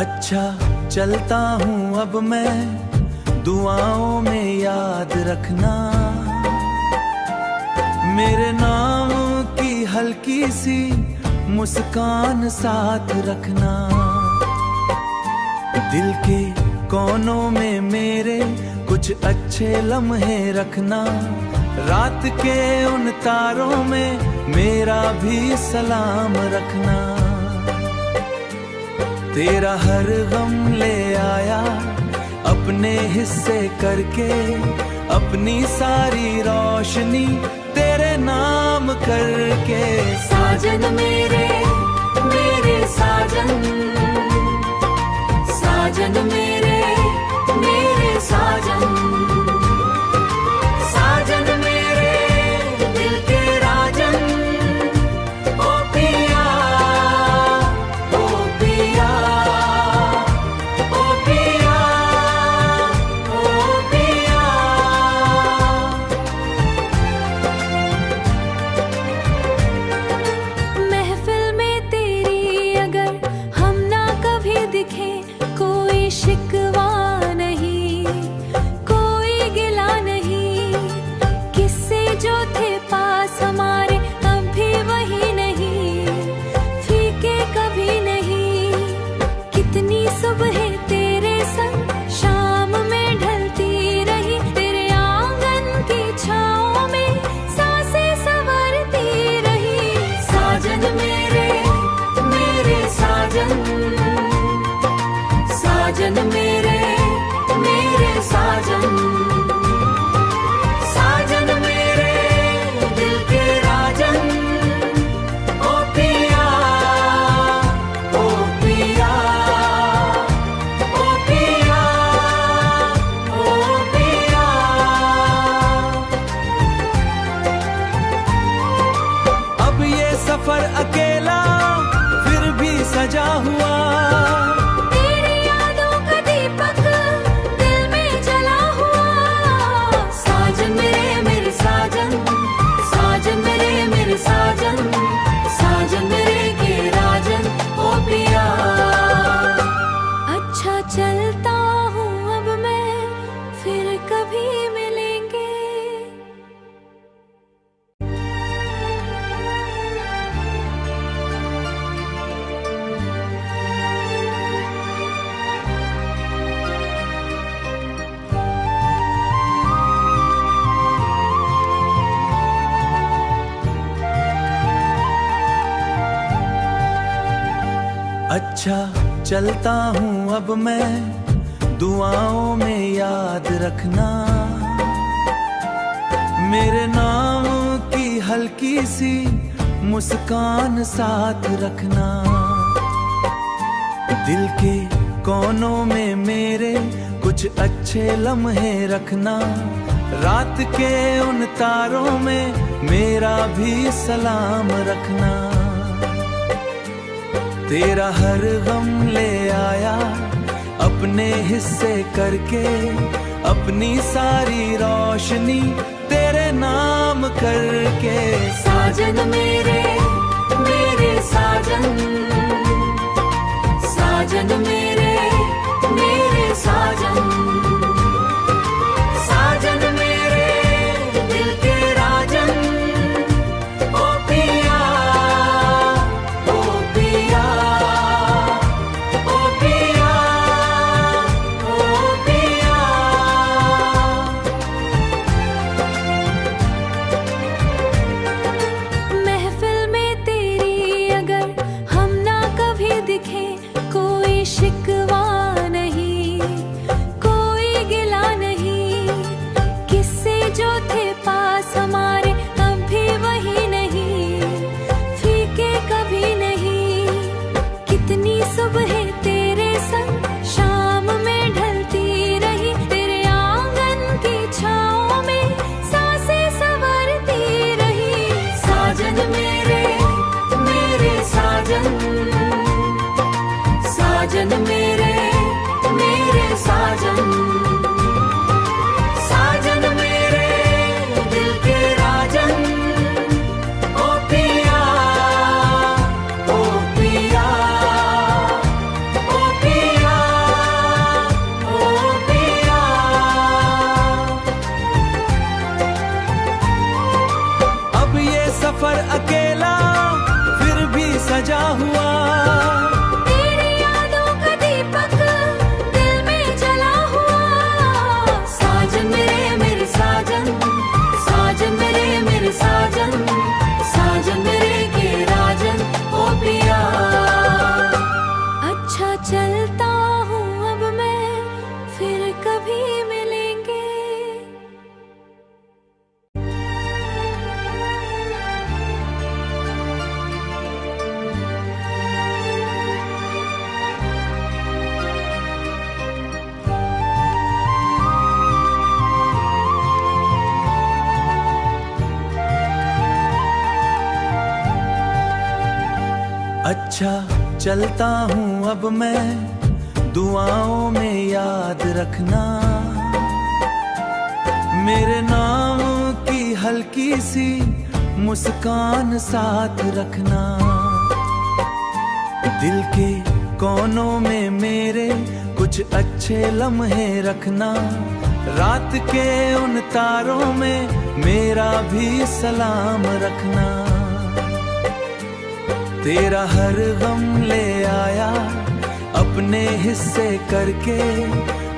अच्छा चलता हूँ अब मैं, दुआओं में याद रखना, मेरे नाम की हल्की सी मुस्कान साथ रखना। दिल के कोनों में मेरे कुछ अच्छे लम्हे रखना, रात के उन तारों में मेरा भी सलाम रखना। तेरा हर गम ले आया अपने हिस्से करके, अपनी सारी रोशनी तेरे नाम करके। साजन मेरे मेरे साजन, साजन मेरे मेरे साजन, साजन मेरे दिल के राजन। ओ पिया ओ पिया ओ पिया ओ पिया। महफिल में तेरी अगर हम ना कभी दिखे, कोई शिकवा नहीं, कोई गिला नहीं। किस्से जो थे पास हमारे अब भी वही नहीं, फीके कभी नहीं। कितनी सुबह तेरे संग शाम में ढलती रही, तेरे आंगन की छाँव में सांसें संवरती रही। साजन मेरे मेरे साजन, साजन मेरे मेरे साजन, साजन मेरे दिल के राजन। ओ पिया ओ पिया ओ पिया ओ पिया। अब ये सफर अकेला फिर भी सजा हुआ, तेरी यादों का दीपक दिल में जला हुआ। साजन मेरे मेरे साजन, साजन मेरे मेरे साजन, साजन मेरे के राजन। ओ पिया अच्छा चलता हूँ अब मैं, फिर कभी मिलेंगे। अच्छा चलता हूँ अब मैं, दुआओं में याद रखना, मेरे नाम की हल्की सी मुस्कान साथ रखना। दिल के कोनों में मेरे कुछ अच्छे लम्हे रखना, रात के उन तारों में मेरा भी सलाम रखना। तेरा हर गम ले आया अपने हिस्से करके, अपनी सारी रोशनी तेरे नाम करके। साजन मेरे मेरे साजन, साजन मेरे मेरे साजन, साजन मेरे दिल के राजन। ओ पिया ओ पिया ओ पिया ओ पिया। महफिल में तेरी अगर हम ना कभी दिखे, कोई शिक हुआ। तेरी यादों का दीपक दिल में जला हुआ। साजन मेरे मेरे साजन, साजन मेरे मेरे साजन, साजन मेरे के राजन ओ पिया। अच्छा चलता हूँ अब मैं, फिर कभी मिलेंगे। अच्छा चलता हूँ अब मैं, दुआओं में याद रखना। मेरे नाम की हल्की सी मुस्कान साथ रखना। दिल के कोनों में मेरे कुछ अच्छे लम्हे रखना। रात के उन तारों में मेरा भी सलाम रखना। तेरा हर गम ले आया अपने हिस्से करके,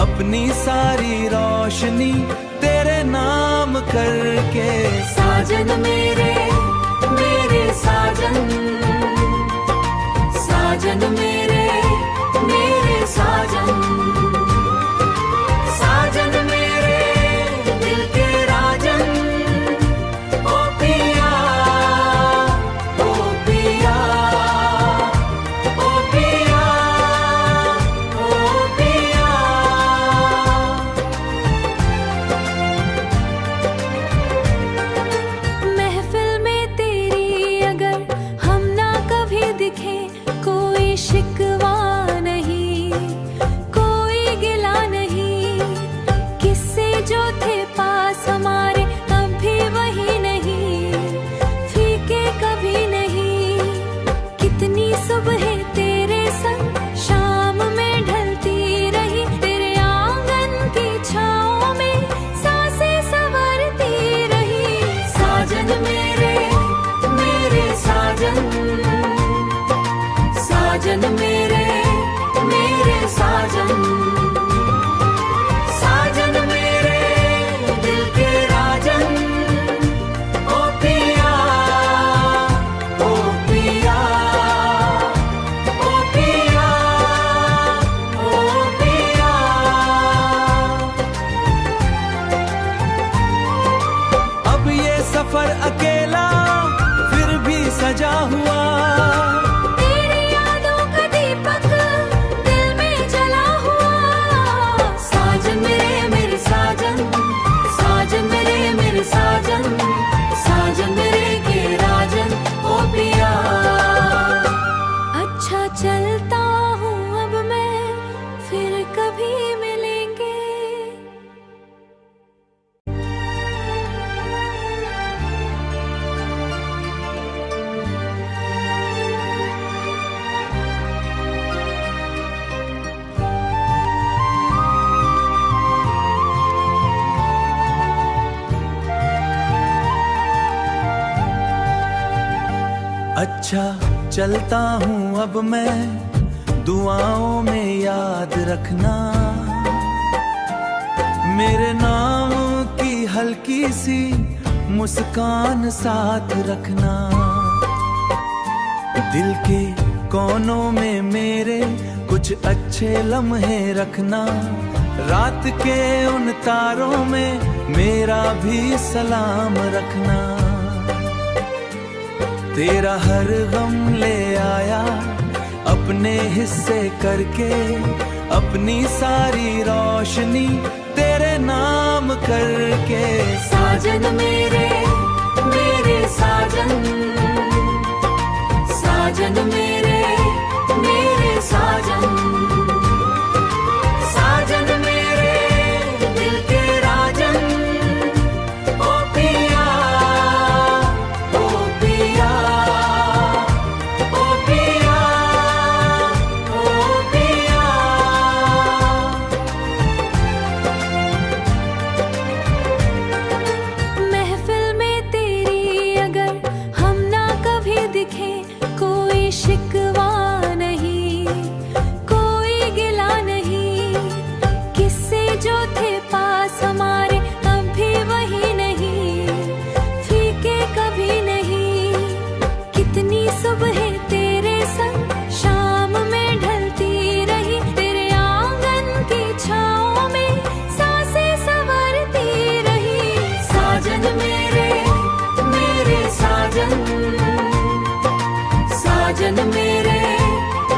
अपनी सारी रोशनी तेरे नाम करके। साजन मेरे मेरे साजन, साजन मेरे मेरे साजन, साजन मेरे दिल के राजन ओ पिया, ओ पिया, ओ पिया, ओ पिया। महफिल में तेरी अगर हम ना कभी दिखे, कोई शिकवा नहीं, कोई गिला नहीं। किस्से जो थे पास हमारे अब भी वही नहीं, फीके कभी नहीं। कितनी सुबह तेरे संग शाम में ढलती रही, तेरे आंगन की छाँव में सांसें संवरती रही। साजन मेरे मेरे साजन, साजन मेरे मेरे साजन, साजन मेरे दिल के राजन ओ पिया, ओ पिया, ओ पिया, ओ पिया। अब ये सफर अकेला फिर भी सजा हुआ। तेरी यादों का दीपक दिल में जला हुआ। साजन मेरे मेरे साजन, साजन मेरे मेरे साजन, साजन मेरे के राजन ओ पिया। अच्छा चलता हूँ अब मैं, फिर कभी मिलेंगे। अच्छा चलता हूँ अब मैं, दुआओं में याद रखना। मेरे नाम की हल्की सी मुस्कान साथ रखना। दिल के कोनों में मेरे कुछ अच्छे लम्हे रखना। रात के उन तारों में मेरा भी सलाम रखना। तेरा हर गम ले आया अपने हिस्से करके, अपनी सारी रोशनी तेरे नाम करके। साजन मेरे मेरे साजन, साजन मेरे मेरे साजन, साजन मेरे दिल के राजन ओ पिया, ओ पिया, ओ पिया, ओ पिया। महफिल में तेरी अगर हम ना साजन मेरे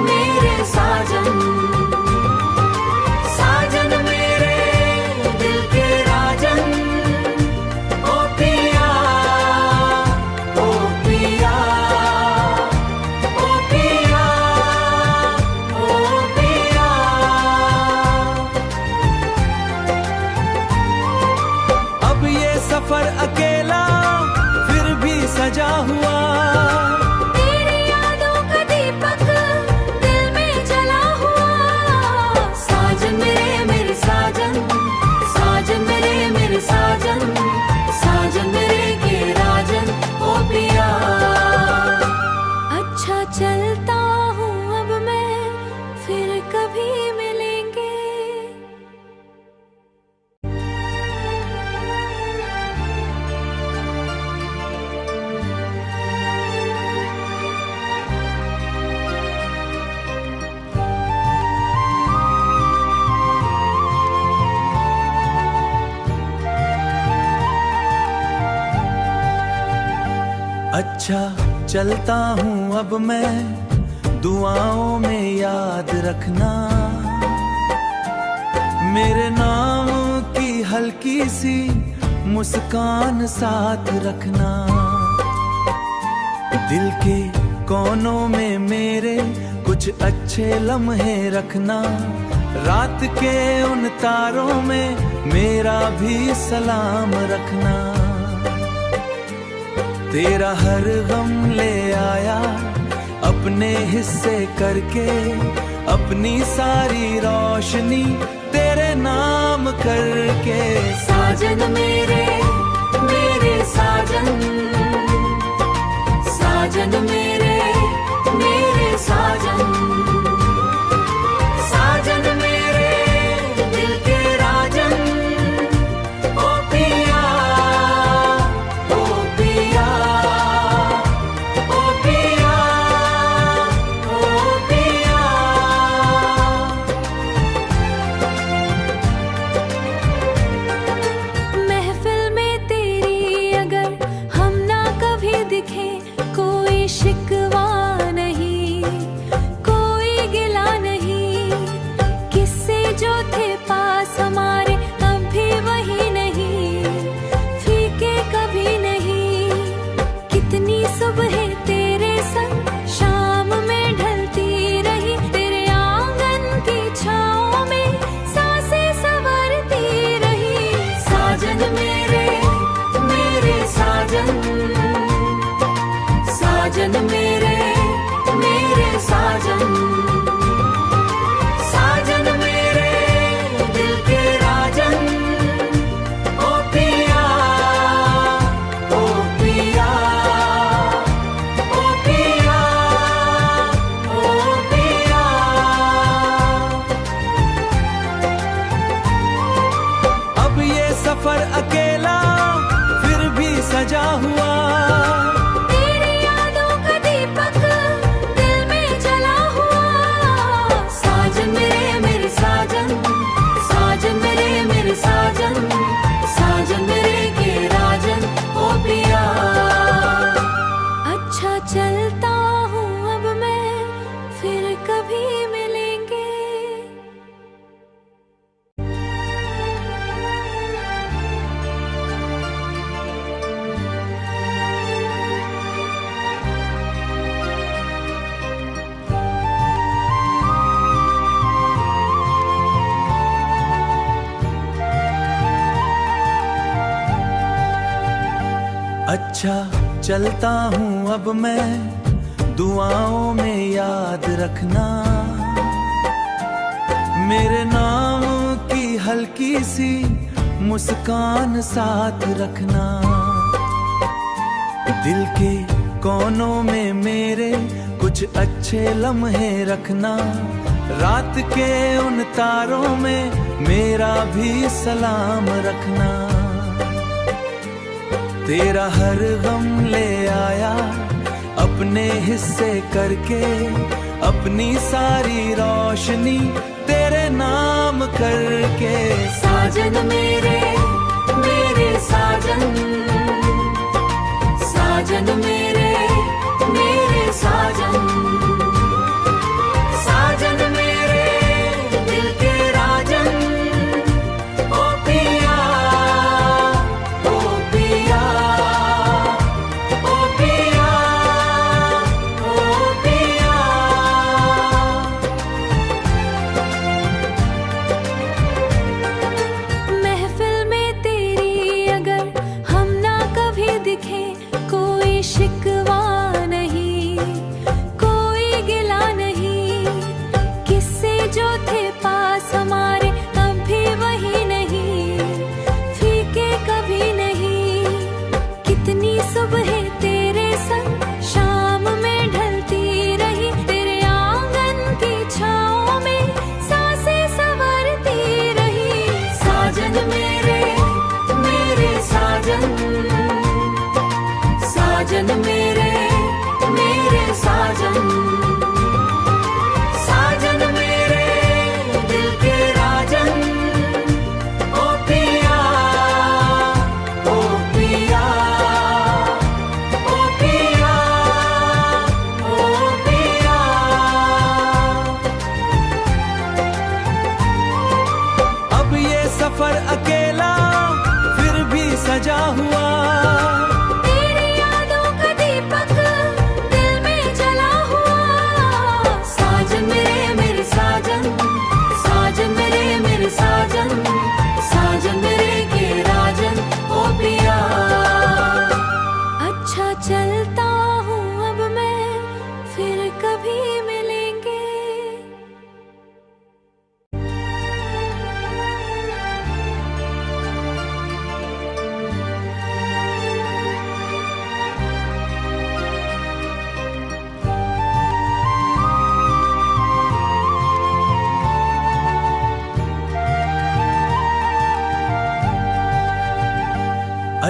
मेरे साजन, साजन मेरे दिल के राजन, ओ पिया ओ पिया ओ पिया ओ पिया। अब ये सफर अकेला फिर भी सजा हुआ, तेरी यादों का दीपक दिल में जला हुआ। साजन मेरे मेरे साजन, साजन मेरे मेरे साजन, साजन मेरे के राजन, ओ पिया। अच्छा चलता हूँ अब मैं, फिर कभी मिलेंगे। अच्छा चलता हूँ अब मैं, दुआओं में याद रखना, मेरे नाम की हल्की सी मुस्कान साथ रखना। दिल के कोनों में मेरे कुछ अच्छे लम्हे रखना, रात के उन तारों में मेरा भी सलाम रखना। तेरा हर गम ले आया अपने हिस्से करके, अपनी सारी रोशनी तेरे नाम करके। साजन मेरे मेरे साजन, साजन मेरे मेरे साजन, साजन मेरे दिल के राजन, ओ पिया ओ पिया ओ पिया ओ पिया। महफिल में तेरी अगर हम ना कभी दिखे, कोई शिकवा नहीं कोई गिला नहीं, किस्से जो थे पास हमारे अब भी वही नहीं, फीके कभी नहीं। कितनी सुबह तेरे संग शाम में ढलती रही, तेरे आंगन की छाँव में सांसें संवरती रही। साजन मेरे मेरे साजन, साजन मेरे मेरे साजन, साजन मेरे दिल के राजन, ओ पिया ओ पिया ओ पिया ओ पिया। अब ये सफर अकेला फिर भी सजा हुआ, तेरी यादों का दीपक दिल में जला हुआ। साजन मेरे मेरे साजन, साजन मेरे मेरे साजन, साजन मेरे के राजन, ओ पिया। अच्छा चलता हूँ अब मैं, फिर कभी मिलेंगे। अच्छा चलता हूँ अब मैं, दुआओं में याद रखना, मेरे नाम की हल्की सी मुस्कान साथ रखना। दिल के कोनों में मेरे कुछ अच्छे लम्हे रखना, रात के उन तारों में मेरा भी सलाम रखना। तेरा हर गम ले आया अपने हिस्से करके, अपनी सारी रोशनी तेरे नाम करके। साजन मेरे मेरे साजन, साजन मेरे मेरे साजन।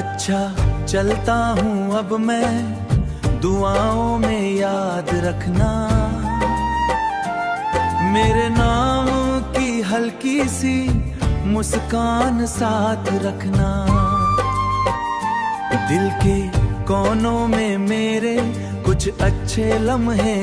अच्छा चलता हूँ अब मैं, दुआओं में याद रखना, मेरे नाम की हल्की सी मुस्कान साथ रखना। दिल के कोनों में मेरे कुछ अच्छे लम्हे